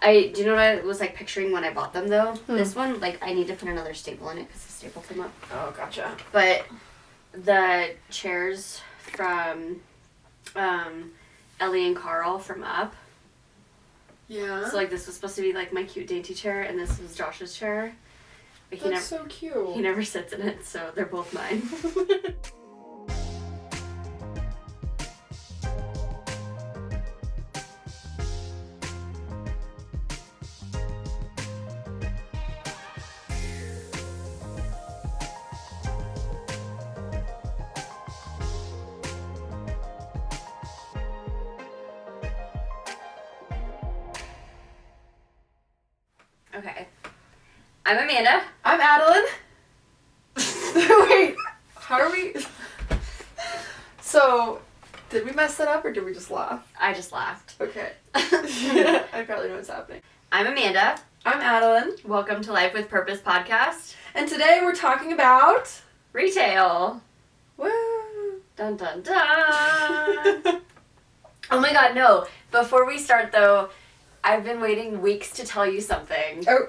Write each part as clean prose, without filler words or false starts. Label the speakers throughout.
Speaker 1: Do you know what I was, like, picturing when I bought them, though? This one, like, I need to put another staple in it because the staple came up.
Speaker 2: Oh, gotcha.
Speaker 1: But the chairs from Ellie and Carl from Up.
Speaker 2: Yeah.
Speaker 1: So, like, this was supposed to be, like, my cute dainty chair, and this was Josh's chair. But
Speaker 2: That's so cute.
Speaker 1: He never sits in it, so they're both mine. Okay. I'm Amanda.
Speaker 2: I'm Adalyn. Wait, how are we? So, did we mess that up or did we just laugh?
Speaker 1: I just laughed.
Speaker 2: Okay. I probably know what's happening.
Speaker 1: I'm Amanda.
Speaker 2: I'm Adalyn.
Speaker 1: Welcome to Life with Purpose podcast.
Speaker 2: And today we're talking about...
Speaker 1: Retail.
Speaker 2: Woo!
Speaker 1: Dun dun dun. Oh my god, no. Before we start though, I've been waiting weeks to tell you something.
Speaker 2: Oh,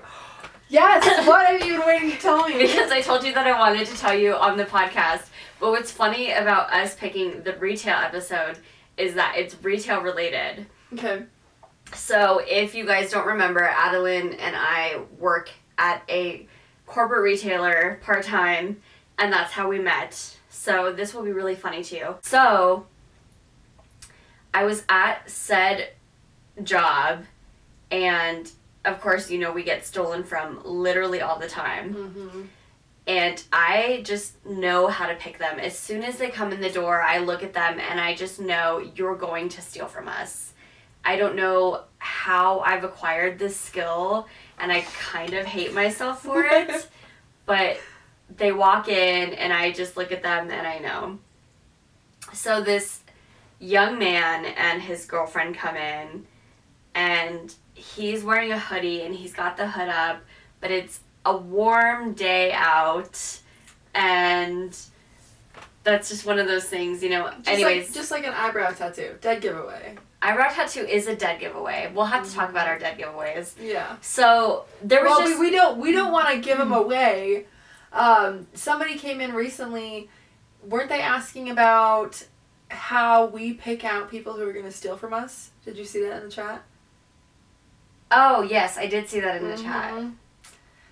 Speaker 2: yes! What have you been waiting to tell me?
Speaker 1: Because I told you that I wanted to tell you on the podcast. But what's funny about us picking the retail episode is that it's retail related.
Speaker 2: Okay.
Speaker 1: So if you guys don't remember, Adalyn and I work at a corporate retailer part-time, and that's how we met. So this will be really funny to you. So I was at said job, and of course, you know, we get stolen from literally all the time.
Speaker 2: Mm-hmm.
Speaker 1: And I just know how to pick them. As soon as they come in the door, I look at them and I just know you're going to steal from us. I don't know how I've acquired this skill, and I kind of hate myself for it, but they walk in and I just look at them and I know. So this young man and his girlfriend come in, and he's wearing a hoodie and he's got the hood up, but it's a warm day out, and that's just one of those things, you know.
Speaker 2: Just like an eyebrow tattoo. Dead giveaway.
Speaker 1: Eyebrow tattoo is a dead giveaway. We'll have to talk about our dead giveaways.
Speaker 2: Yeah.
Speaker 1: So there was
Speaker 2: we don't want to give them away. Somebody came in recently. Weren't they asking about how we pick out people who are going to steal from us? Did you see that in the chat?
Speaker 1: Oh yes, I did see that in the chat.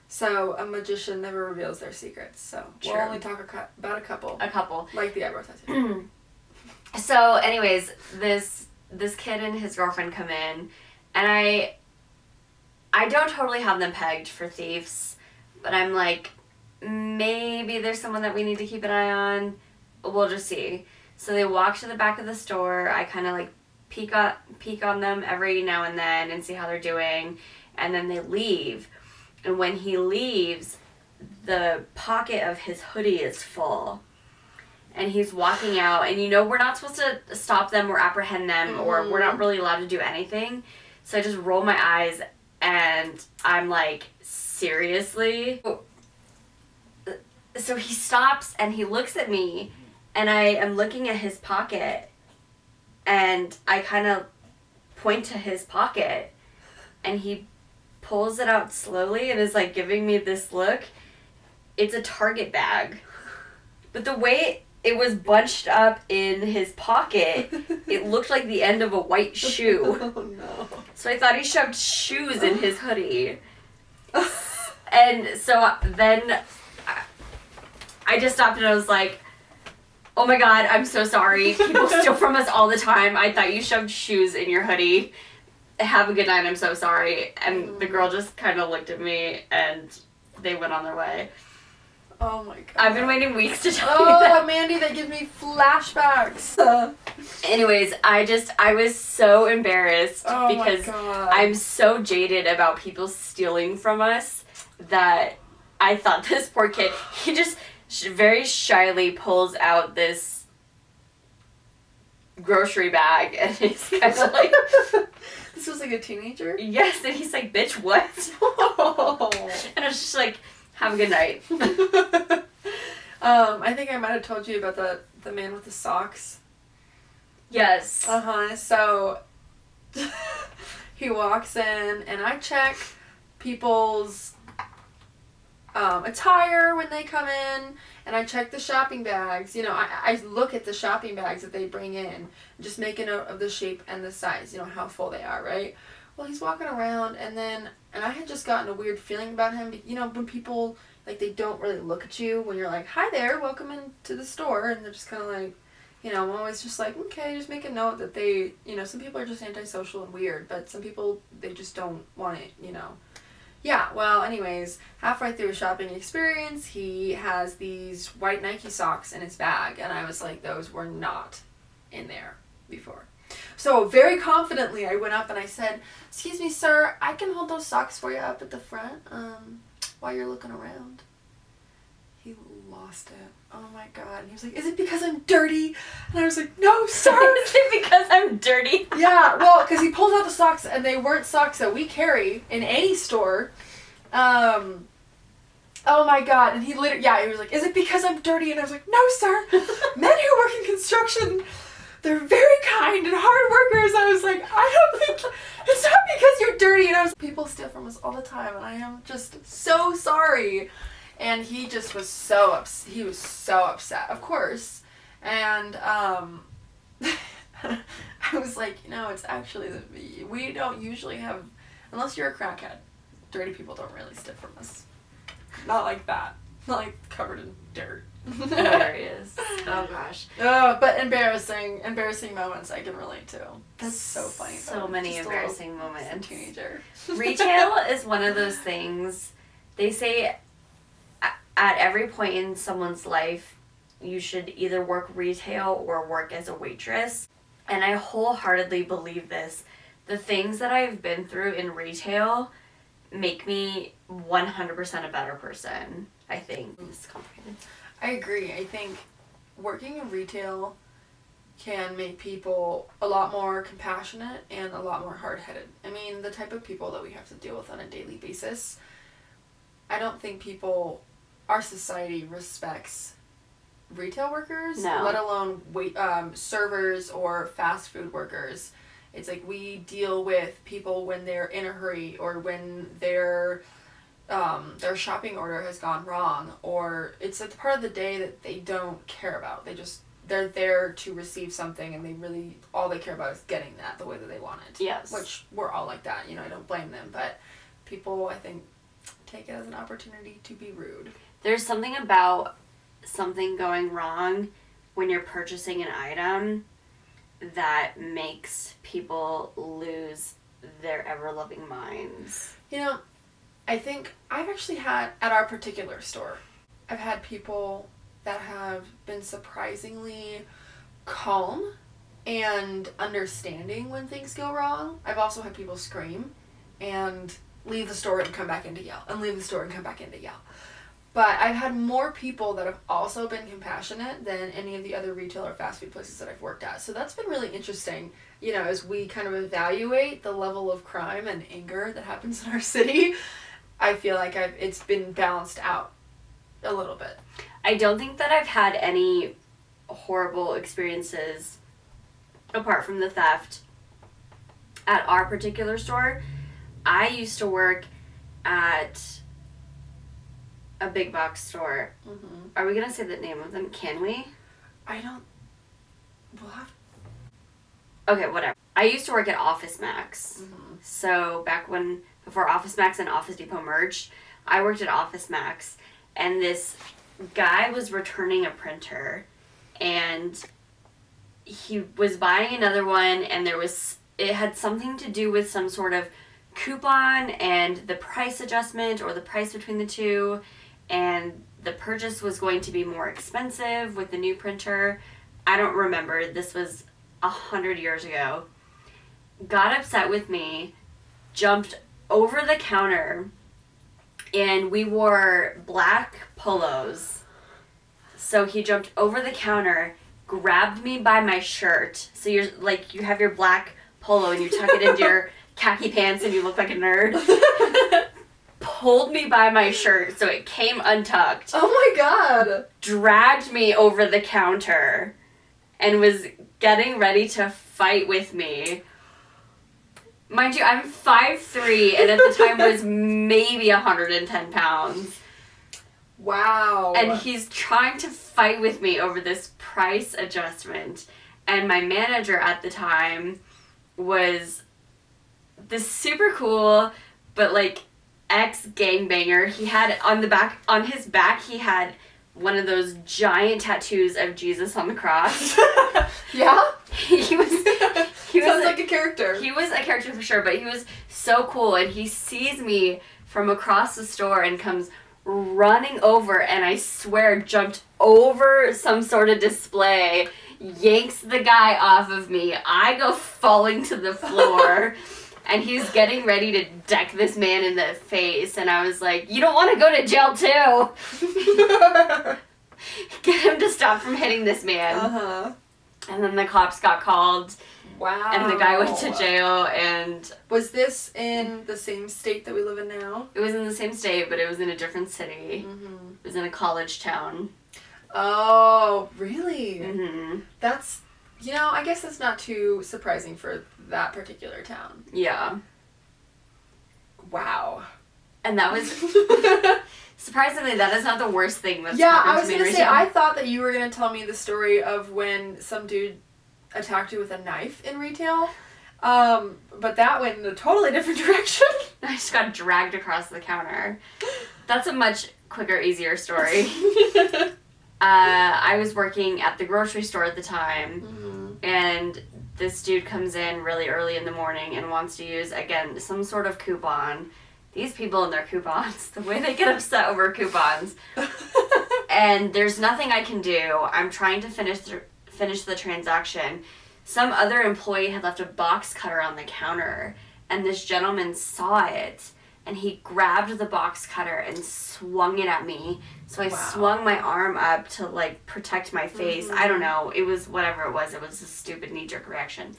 Speaker 2: So a magician never reveals their secrets. So we'll only talk about a couple.
Speaker 1: A couple.
Speaker 2: Like the eyebrow tattoo.
Speaker 1: So anyways, this kid and his girlfriend come in, and I don't totally have them pegged for thieves, but I'm like, maybe there's someone that we need to keep an eye on. We'll just see. So they walk to the back of the store. I kind of like peek on them every now and then and see how they're doing, and then they leave. And when he leaves, the pocket of his hoodie is full. And he's walking out, and you know we're not supposed to stop them or apprehend them, or we're not really allowed to do anything. So I just roll my eyes, and I'm like, seriously? So he stops, and he looks at me, and I am looking at his pocket, and I kind of point to his pocket, and he pulls it out slowly and is like giving me this look. It's a Target bag. But the way it was bunched up in his pocket, it looked like the end of a white shoe.
Speaker 2: Oh no.
Speaker 1: So I thought he shoved shoes in his hoodie. And so then I just stopped and I was like, oh my god, I'm so sorry. People steal from us all the time. I thought you shoved shoes in your hoodie. Have a good night, I'm so sorry. And the girl just kind of looked at me, and they went on their way.
Speaker 2: Oh my god.
Speaker 1: I've been waiting weeks to tell you that.
Speaker 2: Oh, Mandy, that gives me flashbacks.
Speaker 1: Anyways, I was so embarrassed because
Speaker 2: my god.
Speaker 1: I'm so jaded about people stealing from us that I thought this poor kid, he just very shyly pulls out this grocery bag, and he's kind of like...
Speaker 2: This was like a teenager?
Speaker 1: Yes, and he's like, bitch, what?
Speaker 2: Oh.
Speaker 1: And I was just like, have a good night.
Speaker 2: I think I might have told you about the man with the socks.
Speaker 1: Yes.
Speaker 2: So He walks in, and I check people's attire when they come in, and I check the shopping bags. You know, I look at the shopping bags that they bring in, just make a note of the shape and the size, you know, how full they are, right? Well, he's walking around, and I had just gotten a weird feeling about him. You know, when people, like, they don't really look at you when you're like, hi there, welcome into the store, and they're just kind of like, you know, I'm always just like, okay, just make a note that they, you know, some people are just antisocial and weird, but some people, they just don't want it, you know. Yeah, well, anyways, halfway through his shopping experience, he has these white Nike socks in his bag, and I was like, those were not in there before. So very confidently, I went up and I said, excuse me, sir, I can hold those socks for you up at the front while you're looking around. He lost it. Oh my God. And he was like, is it because I'm dirty? And I was like, no, sir.
Speaker 1: Is it because I'm dirty?
Speaker 2: Yeah, well, because he pulled out the socks, and they weren't socks that we carry in any store. Oh my God. And he literally, yeah, he was like, is it because I'm dirty? And I was like, no, sir. Men who work in construction, they're very kind and hard workers. I was like, I don't think, it's not because you're dirty. And I was, people steal from us all the time, and I am just so sorry. And he just was so upset. He was so upset, of course. And I was like, you know, it's actually, we don't usually have, unless you're a crackhead, dirty people don't really steal from us. Not like that. Not like covered in dirt.
Speaker 1: Hilarious. Oh gosh.
Speaker 2: Oh, but embarrassing moments I can relate to. That's so funny.
Speaker 1: So many embarrassing moments.
Speaker 2: Teenager.
Speaker 1: Retail is one of those things, they say at every point in someone's life, you should either work retail or work as a waitress. And I wholeheartedly believe this. The things that I've been through in retail make me 100% a better person, I think. It's complicated.
Speaker 2: I agree. I think working in retail can make people a lot more compassionate and a lot more hard-headed. I mean, the type of people that we have to deal with on a daily basis, I don't think our society respects retail workers, let alone servers or fast food workers. It's like we deal with people when they're in a hurry, or when their shopping order has gone wrong, or it's a part of the day that they don't care about. They're there to receive something, and they really, all they care about is getting that the way that they want it.
Speaker 1: Yes.
Speaker 2: Which we're all like that, you know, I don't blame them, but people, I think, take it as an opportunity to be rude.
Speaker 1: There's something about something going wrong when you're purchasing an item that makes people lose their ever-loving minds.
Speaker 2: You know, I think I've actually had, at our particular store, I've had people that have been surprisingly calm and understanding when things go wrong. I've also had people scream and leave the store and come back in to yell, and leave the store and come back in to yell. But I've had more people that have also been compassionate than any of the other retail or fast food places that I've worked at. So that's been really interesting, you know, as we kind of evaluate the level of crime and anger that happens in our city. I feel like it's been balanced out a little bit.
Speaker 1: I don't think that I've had any horrible experiences apart from the theft at our particular store. I used to work at a big box store. Mm-hmm. Are we going to say the name of them? Can we?
Speaker 2: We'll have...
Speaker 1: Okay, whatever. I used to work at Office Max. Mm-hmm. So before Office Max and Office Depot merged, I worked at Office Max, and this guy was returning a printer, and he was buying another one, and it had something to do with some sort of coupon and the price adjustment, or the price between the two, and the purchase was going to be more expensive with the new printer. I don't remember. This was 100 years ago. Got upset with me, jumped over the counter, and we wore black polos. So he jumped over the counter, grabbed me by my shirt. So you're like, you have your black polo and you tuck it into your khaki pants and you look like a nerd. Pulled me by my shirt so it came untucked.
Speaker 2: Oh my God.
Speaker 1: Dragged me over the counter and was getting ready to fight with me. Mind you, I'm 5'3", and at the time was maybe 110 pounds.
Speaker 2: Wow.
Speaker 1: And he's trying to fight with me over this price adjustment. And my manager at the time was this super cool, but like ex-gangbanger. He had on his back, he had one of those giant tattoos of Jesus on the cross.
Speaker 2: Yeah?
Speaker 1: He was
Speaker 2: Sounds like a character.
Speaker 1: He was a character for sure, but he was so cool, and he sees me from across the store and comes running over, and I swear jumped over some sort of display, yanks the guy off of me. I go falling to the floor. And he's getting ready to deck this man in the face. And I was like, you don't want to go to jail too. Get him to stop from hitting this man.
Speaker 2: Uh-huh.
Speaker 1: And then the cops got called.
Speaker 2: Wow.
Speaker 1: And the guy went to jail. And
Speaker 2: was this in the same state that we live in now?
Speaker 1: it was in the same state, but it was in a different city.
Speaker 2: Mm-hmm.
Speaker 1: It was in a college town.
Speaker 2: Oh, really?
Speaker 1: Mm-hmm.
Speaker 2: That's, I guess that's not too surprising for that particular town.
Speaker 1: Yeah.
Speaker 2: Wow.
Speaker 1: And that was... surprisingly, that is not the worst thing that's
Speaker 2: Yeah,
Speaker 1: happened
Speaker 2: I was
Speaker 1: to me
Speaker 2: going to
Speaker 1: in
Speaker 2: say,
Speaker 1: retail.
Speaker 2: I thought that you were going to tell me the story of when some dude attacked you with a knife in retail. But that went in a totally different direction.
Speaker 1: I just got dragged across the counter. That's a much quicker, easier story. I was working at the grocery store at the time,
Speaker 2: Mm-hmm.
Speaker 1: and this dude comes in really early in the morning and wants to use, again, some sort of coupon. These people and their coupons, the way they get upset over coupons. And there's nothing I can do. I'm trying to finish the transaction. Some other employee had left a box cutter on the counter, and this gentleman saw it, and he grabbed the box cutter and swung it at me. So I swung my arm up to, like, protect my face.
Speaker 2: Mm-hmm.
Speaker 1: I don't know. It was whatever it was. It was a stupid knee-jerk reaction.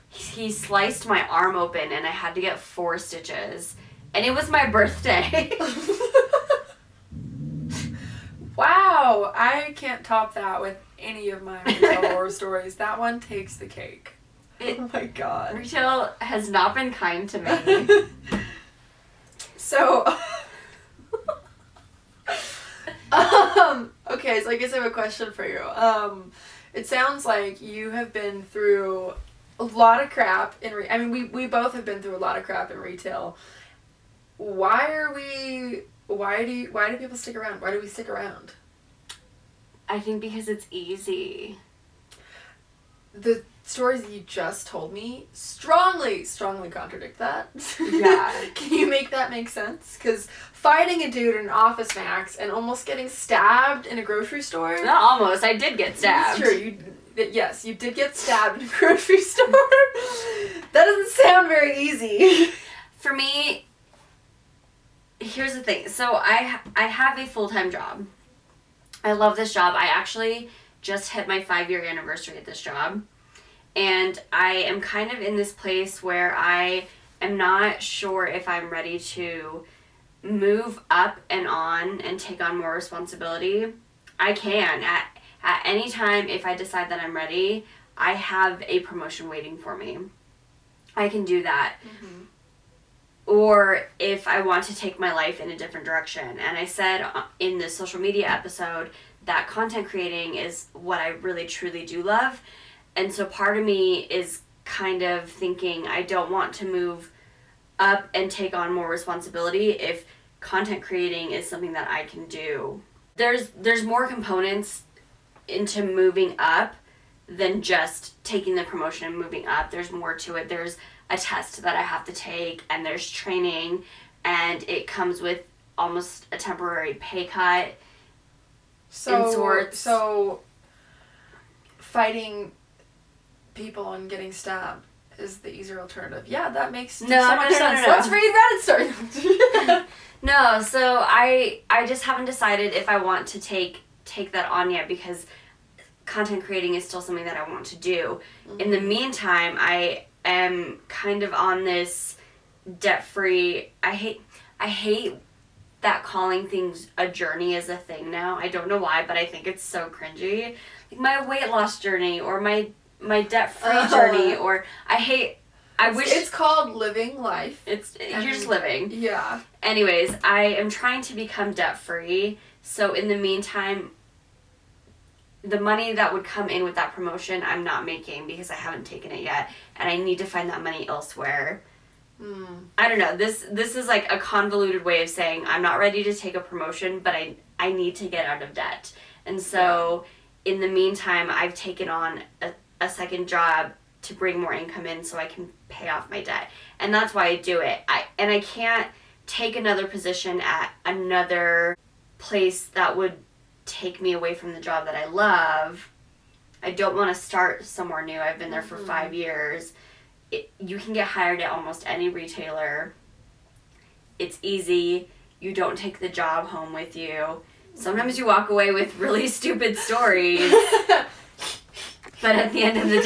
Speaker 1: He sliced my arm open, and I had to get 4 stitches. And it was my birthday.
Speaker 2: Wow. I can't top that with any of my retail horror stories. That one takes the cake. Oh my god.
Speaker 1: Retail has not been kind to me.
Speaker 2: So, okay, so I guess I have a question for you. It sounds like you have been through a lot of crap we both have been through a lot of crap in retail. Why do people stick around? Why do we stick around?
Speaker 1: I think because it's easy.
Speaker 2: The stories that you just told me strongly contradict that.
Speaker 1: Yeah.
Speaker 2: Can you make that make sense? Because fighting a dude in Office Max and almost getting stabbed in a grocery store.
Speaker 1: Not almost. I did get stabbed.
Speaker 2: That's true. Yes, you did get stabbed in a grocery store. That doesn't sound very easy.
Speaker 1: For me, here's the thing. So I have a full-time job. I love this job. I actually just hit my 5-year anniversary at this job. And I am kind of in this place where I am not sure if I'm ready to move up and on and take on more responsibility. I can. At any time, if I decide that I'm ready, I have a promotion waiting for me. I can do that. Mm-hmm. Or if I want to take my life in a different direction. And I said in the social media episode that content creating is what I really truly do love. And so part of me is kind of thinking I don't want to move up and take on more responsibility if content creating is something that I can do. There's more components into moving up than just taking the promotion and moving up. There's more to it. There's a test that I have to take, and there's training, and it comes with almost a temporary pay cut in sorts.
Speaker 2: So fighting people and getting stabbed is the easier alternative. Yeah, that makes so much sense.
Speaker 1: No.
Speaker 2: Let's read Reddit stories.
Speaker 1: No, so I just haven't decided if I want to take that on yet, because content creating is still something that I want to do. Mm-hmm. In the meantime, I am kind of on this debt-free... I hate that calling things a journey is a thing now. I don't know why, but I think it's so cringy. Like my weight loss journey, or my debt-free journey, or I hate I wish
Speaker 2: it's called living life.
Speaker 1: You're just living.
Speaker 2: Yeah.
Speaker 1: Anyways, I am trying to become debt free. So in the meantime, the money that would come in with that promotion, I'm not making because I haven't taken it yet, and I need to find that money elsewhere. I don't know. This is like a convoluted way of saying I'm not ready to take a promotion, but I need to get out of debt. And so in the meantime, I've taken on a second job to bring more income in so I can pay off my debt. And that's why I do it. I can't take another position at another place that would take me away from the job that I love. I don't want to start somewhere new. I've been there for 5 years. You can get hired at almost any retailer. It's easy. You don't take the job home with you. Sometimes you walk away with really stupid stories. But at the end of the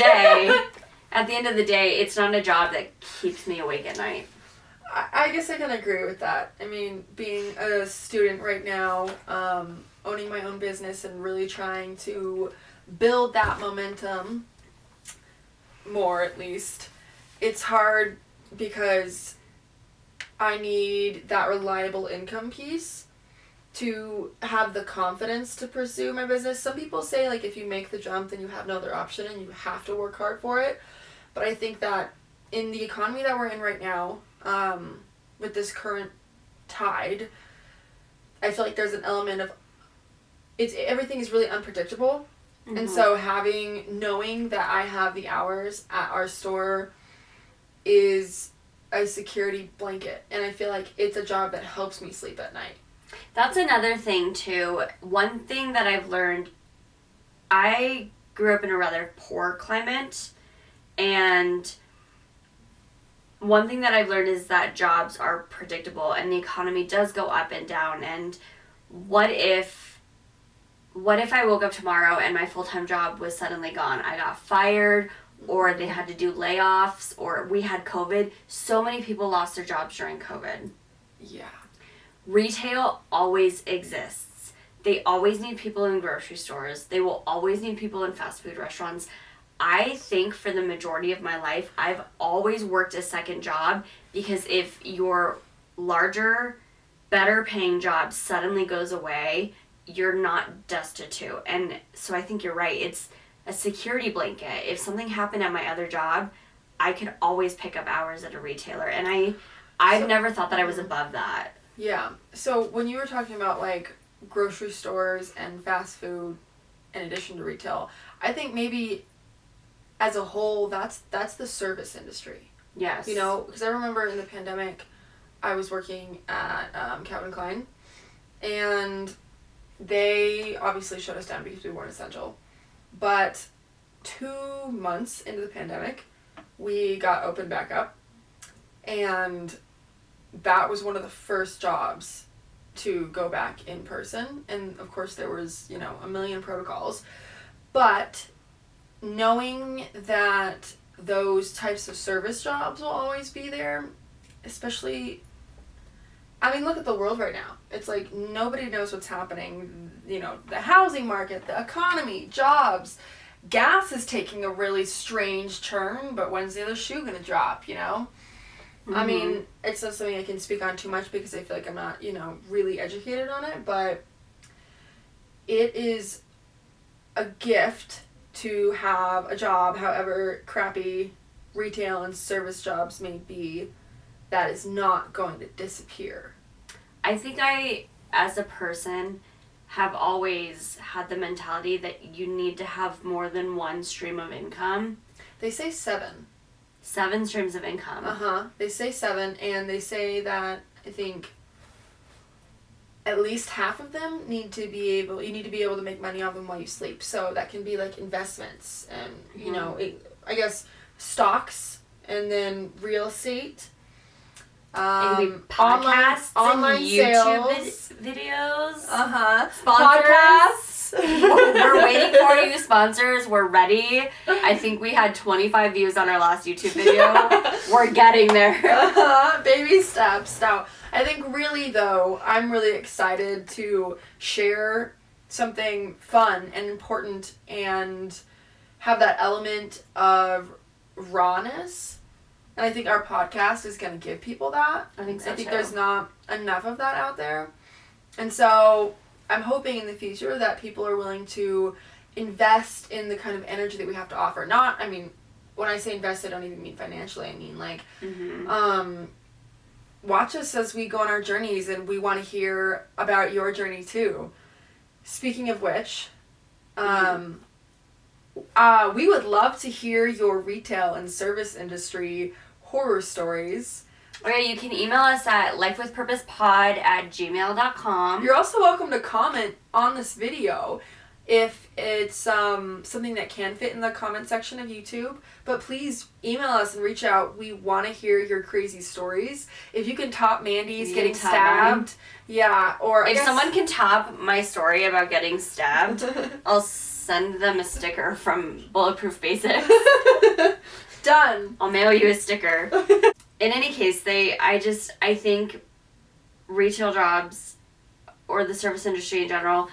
Speaker 1: day, it's not a job that keeps me awake at night.
Speaker 2: I guess I can agree with that. I mean, being a student right now, owning my own business and really trying to build that momentum more, at least, it's hard because I need that reliable income piece to have the confidence to pursue my business. Some people say, like, if you make the jump, then you have no other option and you have to work hard for it. But I think that in the economy that we're in right now, with this current tide, I feel like there's an element of everything is really unpredictable. And so knowing that I have the hours at our store is a security blanket, and I feel like it's a job that helps me sleep at night.
Speaker 1: That's another thing too. One thing that I've learned, I grew up in a rather poor climate, and one thing that I've learned is that jobs are predictable and the economy does go up and down. And what if I woke up tomorrow and my full-time job was suddenly gone? I got fired, or they had to do layoffs, or we had COVID. So many people lost their jobs during COVID.
Speaker 2: Yeah.
Speaker 1: Retail always exists. They always need people in grocery stores. They will always need people in fast food restaurants. I think for the majority of my life, I've always worked a second job, because if your larger, better paying job suddenly goes away, you're not destitute. And so I think you're right. It's a security blanket. If something happened at my other job, I could always pick up hours at a retailer. And I've never thought that I was above that.
Speaker 2: Yeah. So when you were talking about like grocery stores and fast food in addition to retail, I think maybe as a whole that's the service industry.
Speaker 1: Yes.
Speaker 2: You know, because I remember in the pandemic I was working at Calvin Klein, and they obviously shut us down because we weren't essential. But 2 months into the pandemic, we got opened back up, and that was one of the first jobs to go back in person. And of course there was, a million protocols. But knowing that those types of service jobs will always be there, especially, I mean, look at the world right now. It's like nobody knows what's happening. The housing market, the economy, jobs. Gas is taking a really strange turn, but when's the other shoe going to drop, I mean, it's not something I can speak on too much because I feel like I'm not, really educated on it, but it is a gift to have a job, however crappy retail and service jobs may be, that is not going to disappear.
Speaker 1: I think I, as a person, have always had the mentality that you need to have more than one stream of income.
Speaker 2: They say 7.
Speaker 1: 7 streams of income.
Speaker 2: They say 7, and they say that, I think, at least half of them you need to be able to make money off them while you sleep. So that can be like investments and, I guess stocks, and then real estate.
Speaker 1: Podcasts,
Speaker 2: online
Speaker 1: and
Speaker 2: sales,
Speaker 1: videos.
Speaker 2: Sponsors.
Speaker 1: Podcasts. We're waiting for you, sponsors. We're ready. I think we had 25 views on our last YouTube video. We're getting there.
Speaker 2: Baby steps. Now, I think really though, I'm really excited to share something fun and important and have that element of rawness And I think our podcast is going to give people that.
Speaker 1: I think so,
Speaker 2: I think
Speaker 1: too.
Speaker 2: there's not enough of that out there. And so I'm hoping in the future that people are willing to invest in the kind of energy that we have to offer. Not, I mean, when I say invest, I don't even mean financially. I mean, like, watch us as we go on our journeys, and we want to hear about your journey, too. Speaking of which, we would love to hear your retail and service industry horror stories.
Speaker 1: Okay, you can email us at lifewithpurposepod@gmail.com.
Speaker 2: You're also welcome to comment on this video if it's something that can fit in the comment section of YouTube. But please email us and reach out. We want to hear your crazy stories. If you can top Mandy's getting stabbed. Yeah, or
Speaker 1: if someone can top my story about getting stabbed, I'll send them a sticker from Bulletproof Basics.
Speaker 2: Done.
Speaker 1: I'll mail you a sticker. In any case, I think retail jobs or the service industry in general,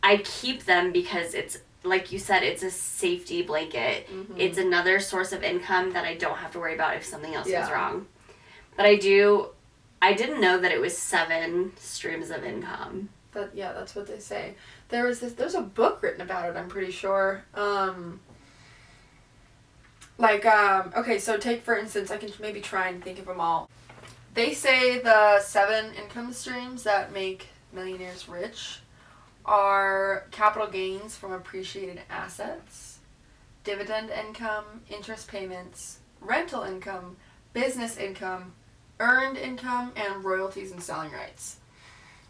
Speaker 1: I keep them because it's, like you said, it's a safety blanket. Mm-hmm. It's another source of income that I don't have to worry about if something else goes wrong. But I didn't know that it was 7 streams of income.
Speaker 2: That's what they say. There's a book written about it, I'm pretty sure. Okay, so take for instance, I can maybe try and think of them all. They say the 7 income streams that make millionaires rich are capital gains from appreciated assets, dividend income, interest payments, rental income, business income, earned income, and royalties and selling rights.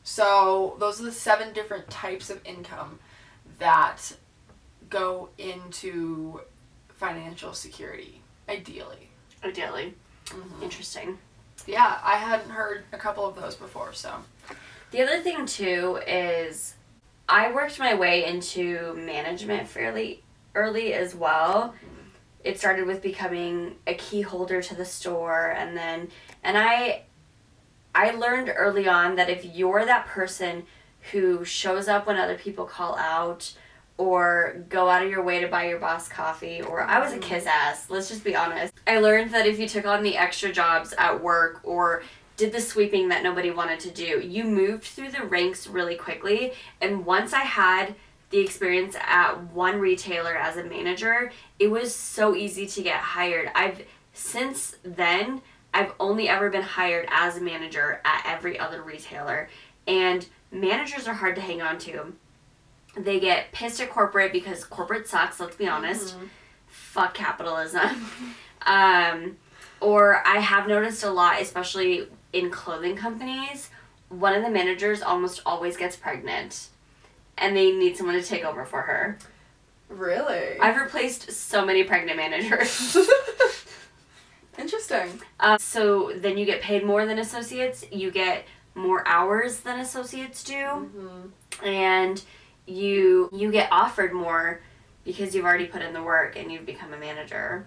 Speaker 2: So those are the 7 different types of income that go into financial security, ideally.
Speaker 1: Mm-hmm. Interesting.
Speaker 2: Yeah, I hadn't heard a couple of those before, so.
Speaker 1: The other thing, too, is I worked my way into management fairly early as well. Mm-hmm. It started with becoming a key holder to the store, and I learned early on that if you're that person who shows up when other people call out, or go out of your way to buy your boss coffee, or I was a kiss ass, let's just be honest. I learned that if you took on the extra jobs at work or did the sweeping that nobody wanted to do, you moved through the ranks really quickly. And once I had the experience at one retailer as a manager, it was so easy to get hired. Since then, I've only ever been hired as a manager at every other retailer. And managers are hard to hang on to. They get pissed at corporate because corporate sucks, let's be honest. Mm-hmm. Fuck capitalism. Or I have noticed a lot, especially in clothing companies, one of the managers almost always gets pregnant. And they need someone to take over for her.
Speaker 2: Really?
Speaker 1: I've replaced so many pregnant managers.
Speaker 2: Interesting.
Speaker 1: So then you get paid more than associates. You get more hours than associates do. Mm-hmm. And you get offered more because you've already put in the work and you've become a manager.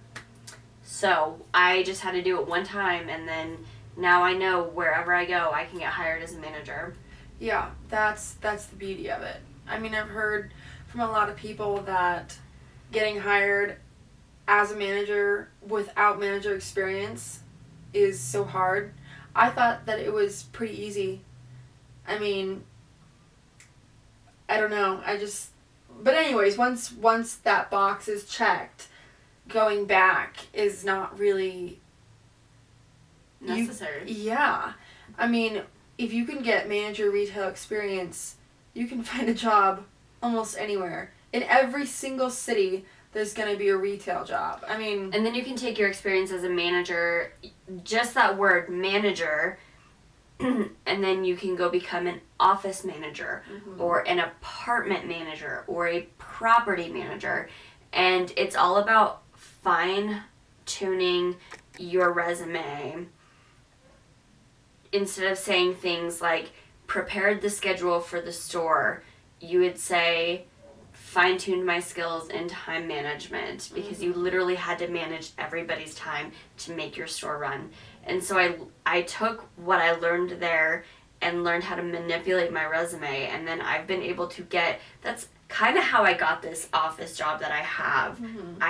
Speaker 1: So I just had to do it one time, and then now I know wherever I go, I can get hired as a manager.
Speaker 2: Yeah, that's the beauty of it. I mean, I've heard from a lot of people that getting hired as a manager without manager experience is so hard. I thought that it was pretty easy. I mean, I don't know. But anyways, once that box is checked, going back is not really
Speaker 1: necessary.
Speaker 2: Yeah. I mean, if you can get manager retail experience, you can find a job almost anywhere. In every single city, there's going to be a retail job. I mean...
Speaker 1: And then you can take your experience as a manager, just that word, manager, and then you can go become an office manager, mm-hmm. or an apartment manager, or a property manager. And it's all about fine-tuning your resume. Instead of saying things like, prepared the schedule for the store, you would say, fine-tuned my skills in time management, because you literally had to manage everybody's time to make your store run. And so I took what I learned there and learned how to manipulate my resume, and then I've been able to that's kind of how I got this office job that I have. Mm-hmm.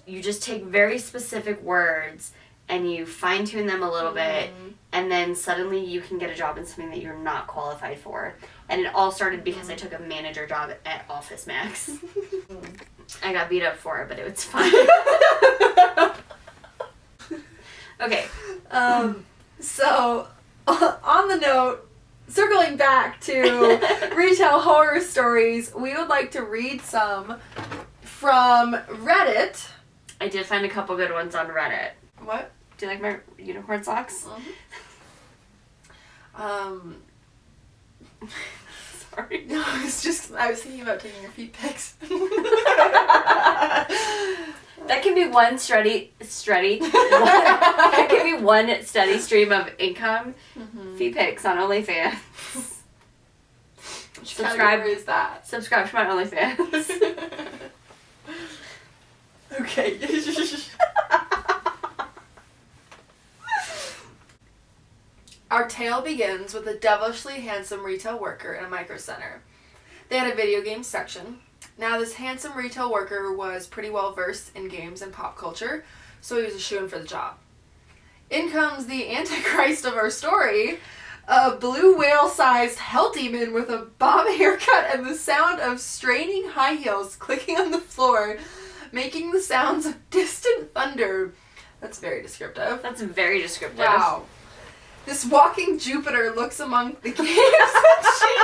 Speaker 1: you just take very specific words and you fine tune them a little bit, and then suddenly you can get a job in something that you're not qualified for. And it all started because I took a manager job at Office Max. I got beat up for it, but it was fine. Okay.
Speaker 2: So, on the note, circling back to retail horror stories, we would like to read some from Reddit.
Speaker 1: I did find a couple good ones on Reddit.
Speaker 2: What?
Speaker 1: Do you like my unicorn socks? Sorry.
Speaker 2: No, I was thinking about taking your feet pics.
Speaker 1: That can be one that can be one steady stream of income. Feet pics on OnlyFans.
Speaker 2: Which category is that?
Speaker 1: Subscribe to my OnlyFans.
Speaker 2: Okay. Our tale begins with a devilishly handsome retail worker in a micro center. They had a video game section. Now, this handsome retail worker was pretty well versed in games and pop culture, so he was a shoo-in for the job. In comes the antichrist of our story, a blue whale-sized hell demon with a bob haircut and the sound of straining high heels clicking on the floor, making the sounds of distant thunder. That's very descriptive.
Speaker 1: That's very descriptive.
Speaker 2: Wow. This walking Jupiter looks among the games and she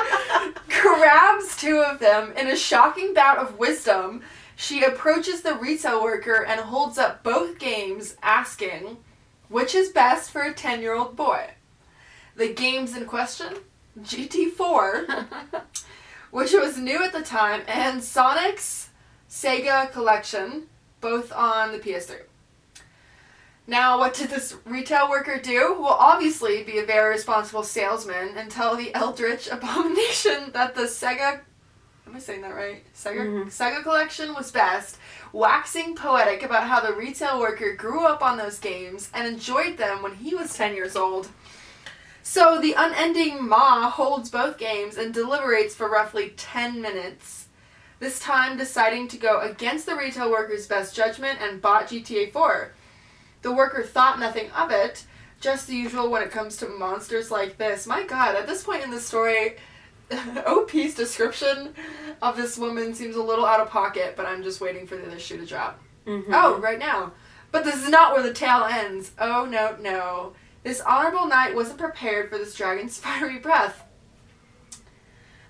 Speaker 2: grabs two of them. In a shocking bout of wisdom, she approaches the retail worker and holds up both games, asking, which is best for a 10-year-old boy? The games in question, GT4, which was new at the time, and Sonic's Sega Collection, both on the PS3. Now, what did this retail worker do? Well, obviously be a very responsible salesman and tell the eldritch abomination that the Sega... Am I saying that right? Sega Collection was best, waxing poetic about how the retail worker grew up on those games and enjoyed them when he was 10 years old. So the unending Ma holds both games and deliberates for roughly 10 minutes, this time deciding to go against the retail worker's best judgment and bought GTA 4. The worker thought nothing of it, just the usual when it comes to monsters like this. My god, at this point in the story, OP's description of this woman seems a little out of pocket, but I'm just waiting for the other shoe to drop. Oh, right now. But this is not where the tale ends. Oh, no. This honorable knight wasn't prepared for this dragon's fiery breath.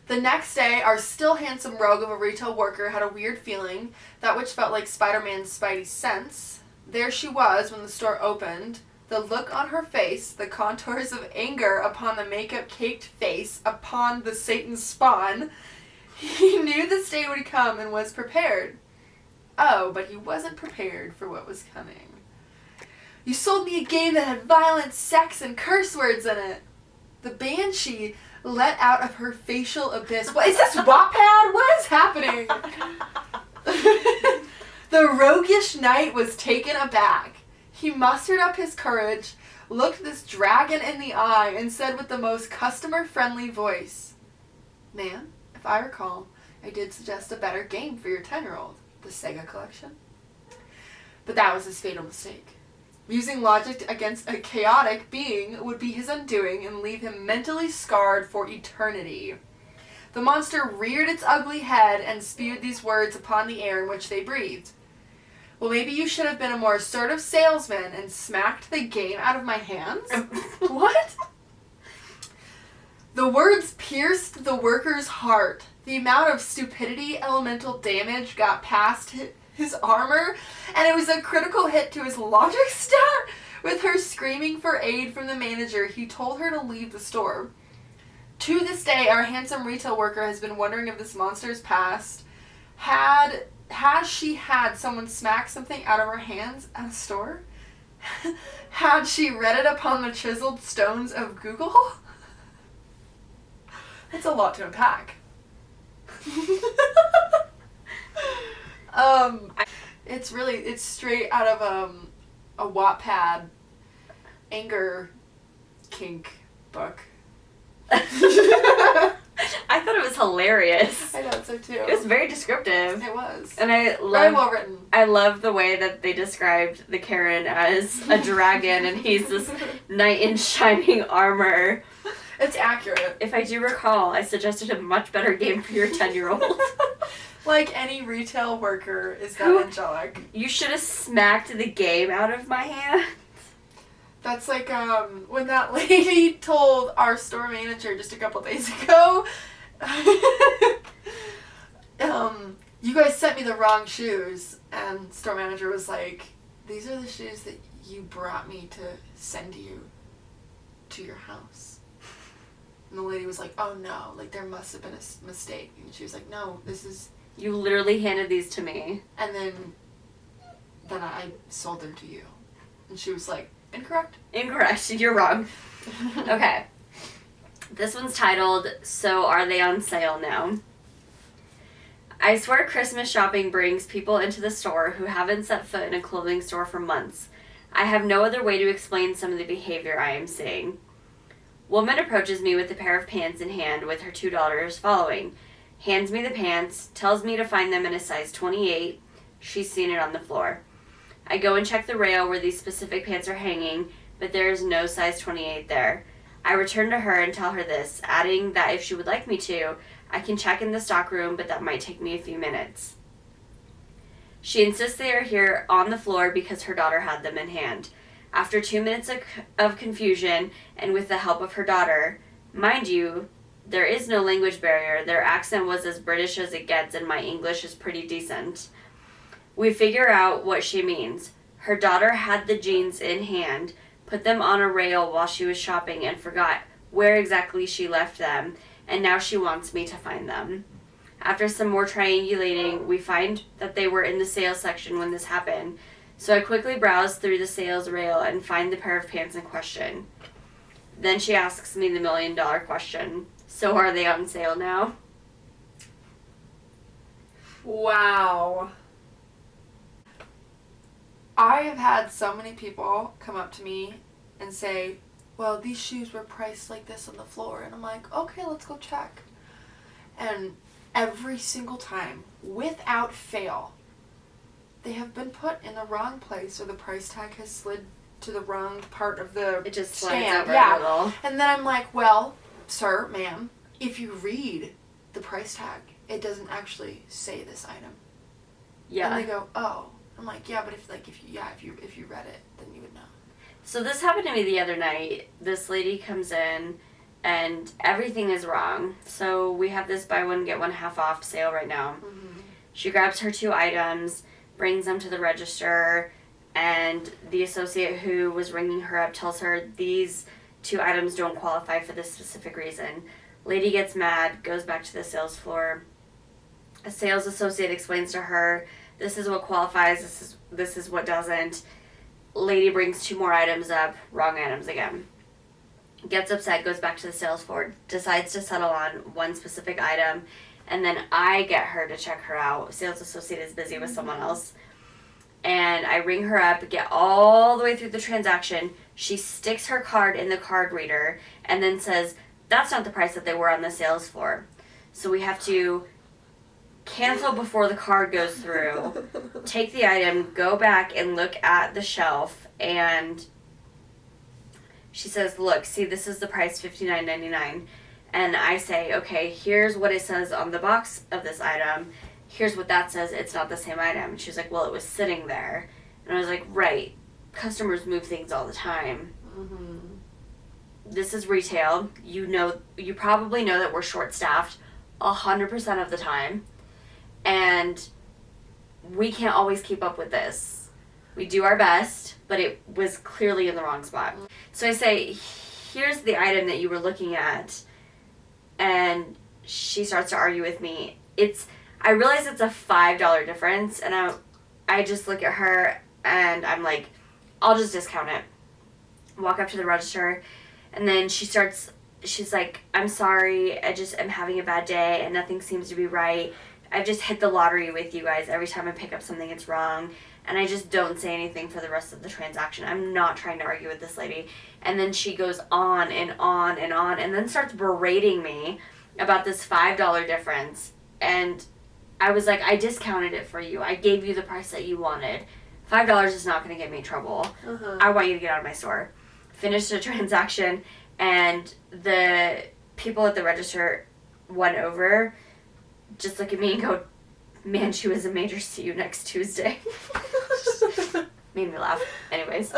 Speaker 2: The next day, our still handsome rogue of a retail worker had a weird feeling, that which felt like Spider-Man's spidey sense. There she was when the store opened, the look on her face, the contours of anger upon the makeup-caked face, upon the Satan spawn. He knew this day would come and was prepared. Oh, but he wasn't prepared for what was coming. You sold me a game that had violence, sex, and curse words in it. The banshee let out of her facial abyss. What is this, Wattpad? What is happening? The roguish knight was taken aback. He mustered up his courage, looked this dragon in the eye, and said with the most customer-friendly voice, "Ma'am, if I recall, I did suggest a better game for your 10-year-old, the Sega Collection." But that was his fatal mistake. Using logic against a chaotic being would be his undoing and leave him mentally scarred for eternity. The monster reared its ugly head and spewed these words upon the air in which they breathed. Well, maybe you should have been a more assertive salesman and smacked the game out of my hands? What? The words pierced the worker's heart. The amount of stupidity elemental damage got past his armor, and it was a critical hit to his logic stat. With her screaming for aid from the manager, he told her to leave the store. To this day, our handsome retail worker has been wondering if this monster's past has she had someone smack something out of her hands at a store? Had she read it upon the chiseled stones of Google? That's a lot to unpack. It's straight out of a Wattpad anger kink book.
Speaker 1: I thought it was hilarious.
Speaker 2: I know, so too.
Speaker 1: It was very descriptive.
Speaker 2: It was.
Speaker 1: And I
Speaker 2: Very
Speaker 1: love,
Speaker 2: well written.
Speaker 1: I love the way that they described the Karen as a dragon, and he's this knight in shining armor.
Speaker 2: It's accurate.
Speaker 1: If I do recall, I suggested a much better game for your 10-year-old.
Speaker 2: Like any retail worker is that angelic.
Speaker 1: You should have smacked the game out of my hand.
Speaker 2: That's like when that lady told our store manager just a couple days ago, you guys sent me the wrong shoes, and store manager was like, these are the shoes that you brought me to send you to your house. And the lady was like, oh no, like there must have been a mistake. And she was like, no, this is...
Speaker 1: You literally handed these to me.
Speaker 2: And then I sold them to you. And she was like, incorrect.
Speaker 1: Incorrect. You're wrong. Okay. This one's titled, So Are They on Sale Now? I swear Christmas shopping brings people into the store who haven't set foot in a clothing store for months. I have no other way to explain some of the behavior I am seeing. Woman approaches me with a pair of pants in hand with her 2 daughters following. Hands me the pants, tells me to find them in a size 28. She's seen it on the floor. I go and check the rail where these specific pants are hanging, but there is no size 28 there. I return to her and tell her this, adding that if she would like me to, I can check in the stock room, but that might take me a few minutes. She insists they are here on the floor because her daughter had them in hand. After 2 minutes of confusion, and with the help of her daughter, mind you, there is no language barrier. Their accent was as British as it gets, and my English is pretty decent. We figure out what she means. Her daughter had the jeans in hand, put them on a rail while she was shopping, and forgot where exactly she left them, and now she wants me to find them. After some more triangulating, we find that they were in the sales section when this happened, so I quickly browse through the sales rail and find the pair of pants in question. Then she asks me the $1 million question. So are they on sale now?
Speaker 2: Wow. I have had so many people come up to me and say, well, these shoes were priced like this on the floor. And I'm like, okay, let's go check. And every single time, without fail, they have been put in the wrong place, or the price tag has slid to the wrong part of the
Speaker 1: It just slides
Speaker 2: stand.
Speaker 1: over
Speaker 2: Yeah.
Speaker 1: a little.
Speaker 2: And then I'm like, well, sir, ma'am, if you read the price tag, it doesn't actually say this item.
Speaker 1: Yeah.
Speaker 2: And they go, oh. I'm like, yeah, but if you read it, then you would know.
Speaker 1: So this happened to me the other night. This lady comes in and everything is wrong. So we have this buy one get one half off sale right now.
Speaker 2: Mm-hmm.
Speaker 1: She grabs her 2 items, brings them to the register, and the associate who was ringing her up tells her these 2 items don't qualify for this specific reason. Lady gets mad, goes back to the sales floor. A sales associate explains to her, this is what qualifies, this is what doesn't. Lady brings 2 more items up, wrong items again. Gets upset, goes back to the sales floor, decides to settle on one specific item, and then I get her to check her out. Sales associate is busy with someone else. And I ring her up, get all the way through the transaction. She sticks her card in the card reader and then says, that's not the price that they were on the sales floor. So we have to cancel before the card goes through, take the item, go back and look at the shelf, and she says, look, see, this is the price, $59.99. And I say, okay, here's what it says on the box of this item. Here's what that says. It's not the same item. And she's like, well, it was sitting there. And I was like, right. Customers move things all the time.
Speaker 2: Mm-hmm.
Speaker 1: This is retail. You probably know that we're short-staffed 100% of the time. And we can't always keep up with this. We do our best, but it was clearly in the wrong spot. So I say, here's the item that you were looking at. And she starts to argue with me. I realize it's a $5 difference, and I just look at her and I'm like, I'll just discount it. Walk up to the register, and then she's like, I'm sorry, I just am having a bad day and nothing seems to be right. I've just hit the lottery with you guys. Every time I pick up something, it's wrong. And I just don't say anything for the rest of the transaction. I'm not trying to argue with this lady. And then she goes on and on and on, and then starts berating me about this $5 difference, and I was like, I discounted it for you. I gave you the price that you wanted. $5 is not going to get me in trouble. I want you to get out of my store. Finished the transaction, and the people at the register went over, just look at me and go, man, she was a major see you next Tuesday. Made me laugh. Anyways.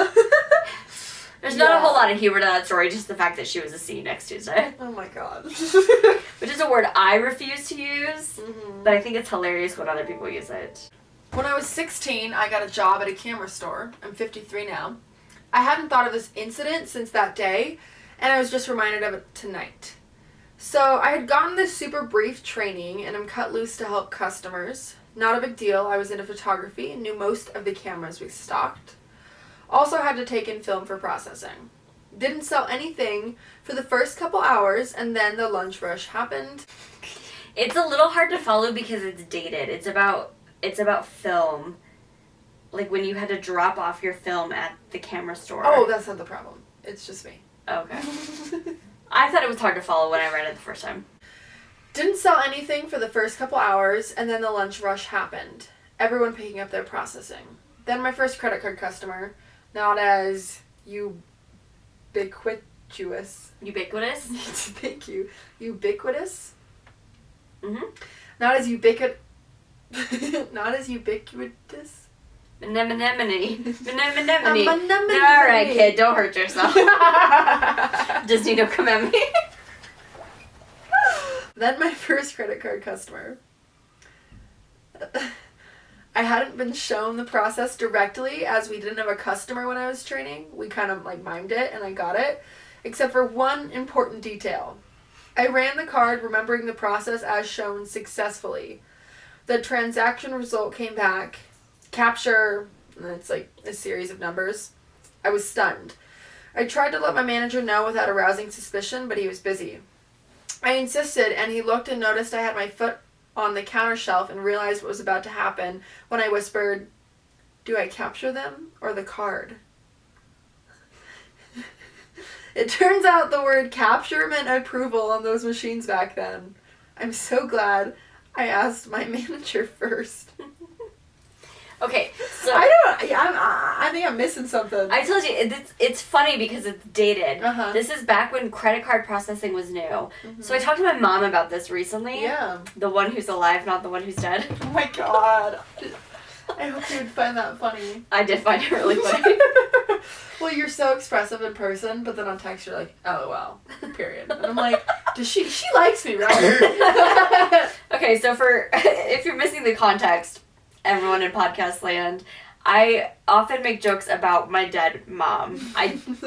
Speaker 1: There's not a whole lot of humor to that story, just the fact that she was a see you next Tuesday.
Speaker 2: Oh my god.
Speaker 1: Which is a word I refuse to use, but I think it's hilarious when other people use it.
Speaker 2: When I was 16, I got a job at a camera store. I'm 53 now. I hadn't thought of this incident since that day, and I was just reminded of it tonight. So I had gotten this super brief training, and I'm cut loose to help customers. Not a big deal. I was into photography and knew most of the cameras we stocked. Also had to take in film for processing. Didn't sell anything for the first couple hours, and then the lunch rush happened.
Speaker 1: It's a little hard to follow because it's dated. It's about film. Like when you had to drop off your film at the camera store.
Speaker 2: Oh, that's not the problem. It's just me.
Speaker 1: Okay. I thought it was hard to follow when I read it the first time.
Speaker 2: Didn't sell anything for the first couple hours, and then the lunch rush happened. Everyone picking up their processing. Then my first credit card customer, not as ubiquitous.
Speaker 1: Ubiquitous?
Speaker 2: Thank you. Ubiquitous?
Speaker 1: Mm-hmm.
Speaker 2: Not as ubiquitous. Not as ubiquitous.
Speaker 1: Anemone.
Speaker 2: Anemone.
Speaker 1: Alright, kid, don't hurt yourself. Disney, don't come at me.
Speaker 2: Then my first credit card customer. I hadn't been shown the process directly, as we didn't have a customer when I was training. We kind of like mimed it and I got it, except for one important detail. I ran the card remembering the process as shown successfully. The transaction result came back, capture, and it's like a series of numbers. I was stunned. I tried to let my manager know without arousing suspicion, but he was busy. I insisted, and he looked and noticed I had my foot on the counter shelf and realized what was about to happen when I whispered, "Do I capture them or the card?" It turns out the word capture meant approval on those machines back then. I'm so glad I asked my manager first.
Speaker 1: Okay, so
Speaker 2: I think I'm missing something.
Speaker 1: I told you it's funny because it's dated.
Speaker 2: Uh-huh.
Speaker 1: This is back when credit card processing was new. Mm-hmm. So I talked to my mom about this recently.
Speaker 2: Yeah.
Speaker 1: The one who's alive, not the one who's dead.
Speaker 2: Oh my god. I hope you would find that funny.
Speaker 1: I did find it really funny.
Speaker 2: Well, you're so expressive in person, but then on text you're like, LOL, period. And I'm like, she likes me, right?
Speaker 1: Okay, so if you're missing the context, everyone in podcast land, I often make jokes about my dead mom.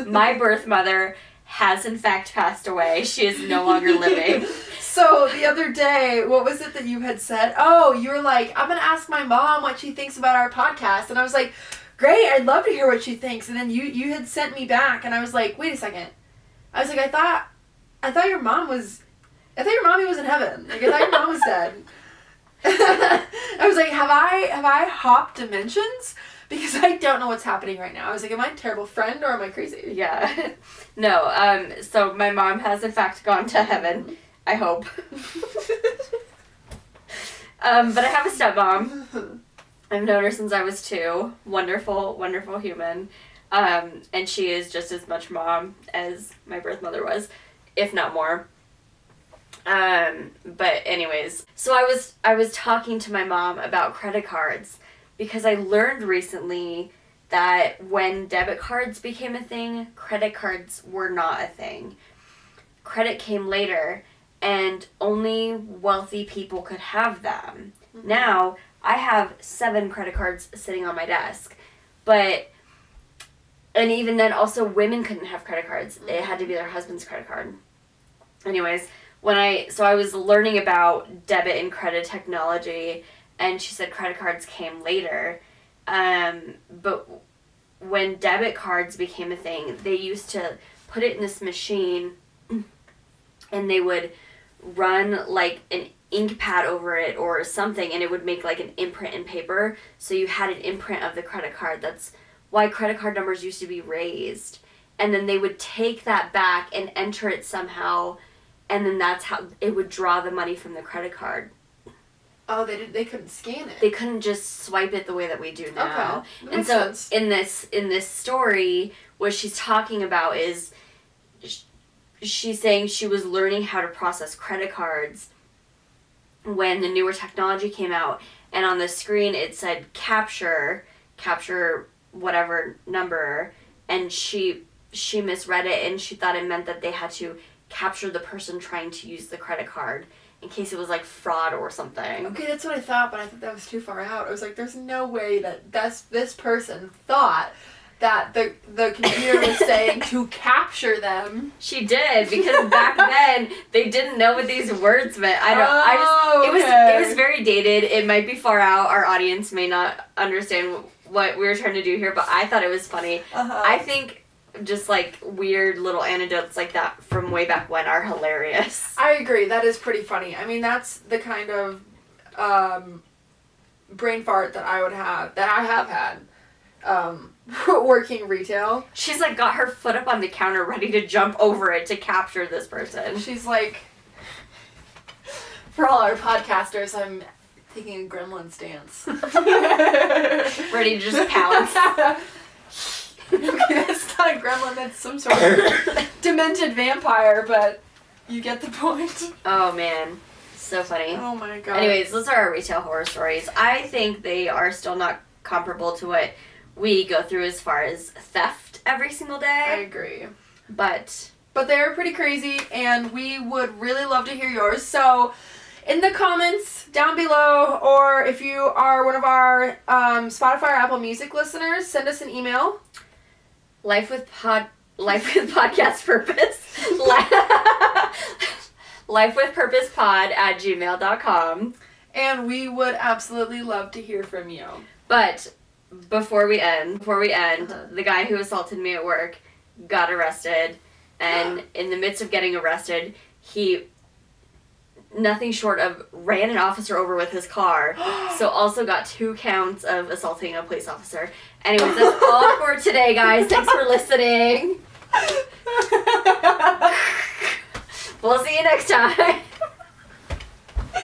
Speaker 1: My birth mother has in fact passed away. She is no longer living.
Speaker 2: So the other day, what was it that you had said? Oh, you were like, I'm going to ask my mom what she thinks about our podcast. And I was like, great, I'd love to hear what she thinks. And then you had sent me back, and I was like, wait a second. I was like, I thought your mommy was in heaven. Like, I thought your mom was dead. I was like, have I hopped dimensions? Because I don't know what's happening right now. I was like, am I a terrible friend or am I crazy?
Speaker 1: Yeah. No, so my mom has in fact gone to heaven. I hope. But I have a stepmom. I've known her since I was 2. Wonderful, wonderful human. And she is just as much mom as my birth mother was, if not more. But anyways, so I was talking to my mom about credit cards because I learned recently that when debit cards became a thing, credit cards were not a thing. Credit came later, and only wealthy people could have them. Mm-hmm. Now, I have 7 credit cards sitting on my desk, and even then also women couldn't have credit cards. Mm-hmm. It had to be their husband's credit card. Anyways, I was learning about debit and credit technology, and she said credit cards came later. But when debit cards became a thing, they used to put it in this machine, and they would run like an ink pad over it or something, and it would make like an imprint in paper. So you had an imprint of the credit card. That's why credit card numbers used to be raised. And then they would take that back and enter it somehow, and then that's how it would draw the money from the credit card.
Speaker 2: Oh, they couldn't scan it.
Speaker 1: They couldn't just swipe it the way that we do now.
Speaker 2: Okay. That
Speaker 1: And
Speaker 2: makes
Speaker 1: so
Speaker 2: sense.
Speaker 1: in this story, what she's talking about is she's saying she was learning how to process credit cards when the newer technology came out, and on the screen it said capture whatever number, and she misread it, and she thought it meant that they had to capture the person trying to use the credit card in case it was like fraud or something.
Speaker 2: Okay, that's what I thought, but I thought that was too far out. I was like, there's no way that this person thought that the computer was saying to capture them.
Speaker 1: She did, because back then they didn't know what these words meant. It was very dated. It might be far out. Our audience may not understand what we were trying to do here, but I thought it was funny. I think just like weird little anecdotes like that from way back when are hilarious.
Speaker 2: I agree. That is pretty funny. I mean, that's the kind of brain fart that I have had working retail.
Speaker 1: She's like got her foot up on the counter ready to jump over it to capture this person.
Speaker 2: She's like, for all our podcasters, I'm taking a gremlin stance.
Speaker 1: Ready to just pounce.
Speaker 2: Okay, that's not a gremlin, that's some sort of demented vampire, but you get the point.
Speaker 1: Oh man, so funny.
Speaker 2: Oh my god.
Speaker 1: Anyways, those are our retail horror stories. I think they are still not comparable to what we go through as far as theft every single day.
Speaker 2: I agree.
Speaker 1: But
Speaker 2: they're pretty crazy, and we would really love to hear yours. So in the comments down below, or if you are one of our Spotify or Apple Music listeners, send us an email.
Speaker 1: Life with podcast purpose. lifewithpurposepod@gmail.com.
Speaker 2: And we would absolutely love to hear from you.
Speaker 1: But before we end, the guy who assaulted me at work got arrested, and in the midst of getting arrested, he nothing short of ran an officer over with his car, so also got 2 counts of assaulting a police officer. Anyways, that's all for today, guys. Thanks for listening. We'll see you next time.